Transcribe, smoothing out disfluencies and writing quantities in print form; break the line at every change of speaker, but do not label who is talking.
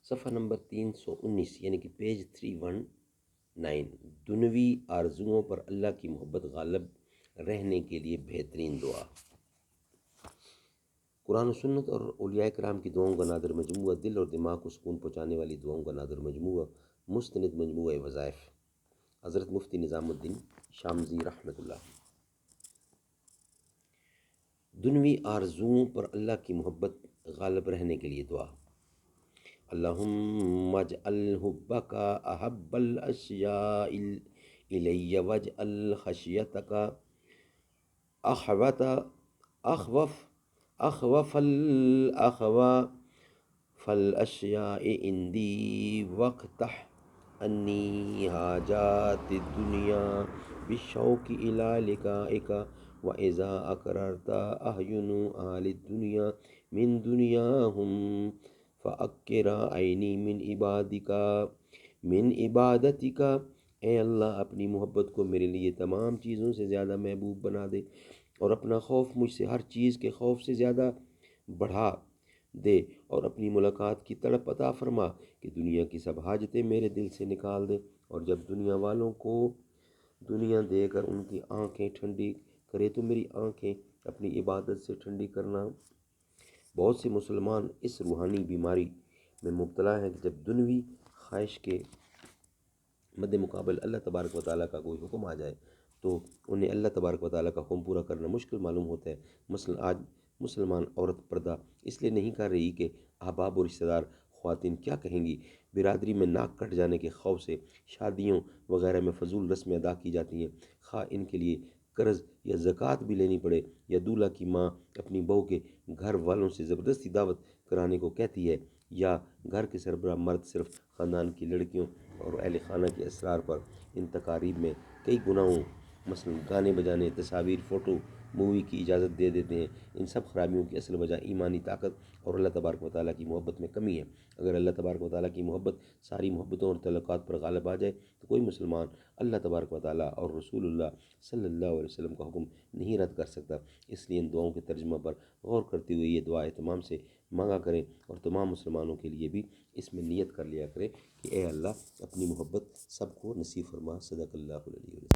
صفحہ نمبر 319 یعنی کہ پیج 319، دنوی آرزوؤں پر اللہ کی محبت غالب رہنے کے لیے بہترین دعا۔ قرآن و سنت اور اولیاء کرام کی دعاؤں کا نادر مجموعہ، دل اور دماغ کو سکون پہنچانے والی دعاؤں کا نادر مجموعہ، مستند مجموعہ وظائف، حضرت مفتی نظام الدین شامزی رحمۃ اللہ۔ دنوی آرزوؤں پر اللہ کی محبت غالب رہنے کے لیے دعا۔ اللہم اجعل حبک احب الاشیاء الی واجعل خشیتک اخوف الاشیاء عندی واقتح انی حاجات الدنیا بالشوق الی لقائک وَإِذَا أَقْرَرْتَ أَعْيُنُ أَهْلِ الدُّنْيَا مِنْ دُنْيَاهُمْ فَأَقِّرْ عَيْنِي مِنْ عِبَادَتِكَ۔ اے اللہ اپنی محبت کو میرے لیے تمام چیزوں سے زیادہ محبوب بنا دے، اور اپنا خوف مجھ سے ہر چیز کے خوف سے زیادہ بڑھا دے، اور اپنی ملاقات کی تڑپ عطا فرما کہ دنیا کی سب حاجتیں میرے دل سے نکال دے، اور جب دنیا والوں کو دنیا دے کر ان کی آنکھیں ٹھنڈی کرے تو میری آنکھیں اپنی عبادت سے ٹھنڈی کرنا۔ بہت سے مسلمان اس روحانی بیماری میں مبتلا ہیں کہ جب دنوی خواہش کے مد مقابل اللہ تبارک و تعالیٰ کا کوئی حکم آ جائے تو انہیں اللہ تبارک و تعالیٰ کا حکم پورا کرنا مشکل معلوم ہوتا ہے۔ مثلا آج مسلمان عورت پردہ اس لیے نہیں کر رہی کہ احباب و رشتہ دار خواتین کیا کہیں گی، برادری میں ناک کٹ جانے کے خوف سے شادیوں وغیرہ میں فضول رسمیں ادا کی جاتی ہیں، خواہ ان کے لیے قرض یا زکوٰۃ بھی لینی پڑے، یا دولہا کی ماں اپنی بہو کے گھر والوں سے زبردستی دعوت کرانے کو کہتی ہے، یا گھر کے سربراہ مرد صرف خاندان کی لڑکیوں اور اہل خانہ کے اسرار پر ان تقاریب میں کئی گناہوں مثلا گانے بجانے، تصاویر، فوٹو مووی کی اجازت دے دیتے ہیں۔ ان سب خرابیوں کی اصل وجہ ایمانی طاقت اور اللہ تبارک و تعالیٰ کی محبت میں کمی ہے۔ اگر اللہ تبارک و تعالیٰ کی محبت ساری محبتوں اور تعلقات پر غالب آ جائے تو کوئی مسلمان اللہ تبارک و تعالیٰ اور رسول اللہ صلی اللہ علیہ وسلم کا حکم نہیں رد کر سکتا۔ اس لیے ان دعاؤں کے ترجمہ پر غور کرتے ہوئے یہ دعا اہتمام سے مانگا کریں، اور تمام مسلمانوں کے لیے بھی اس میں نیت کر لیا کریں کہ اے اللہ اپنی محبت سب کو نصیب فرما۔ صدق اللہ العلی العظیم۔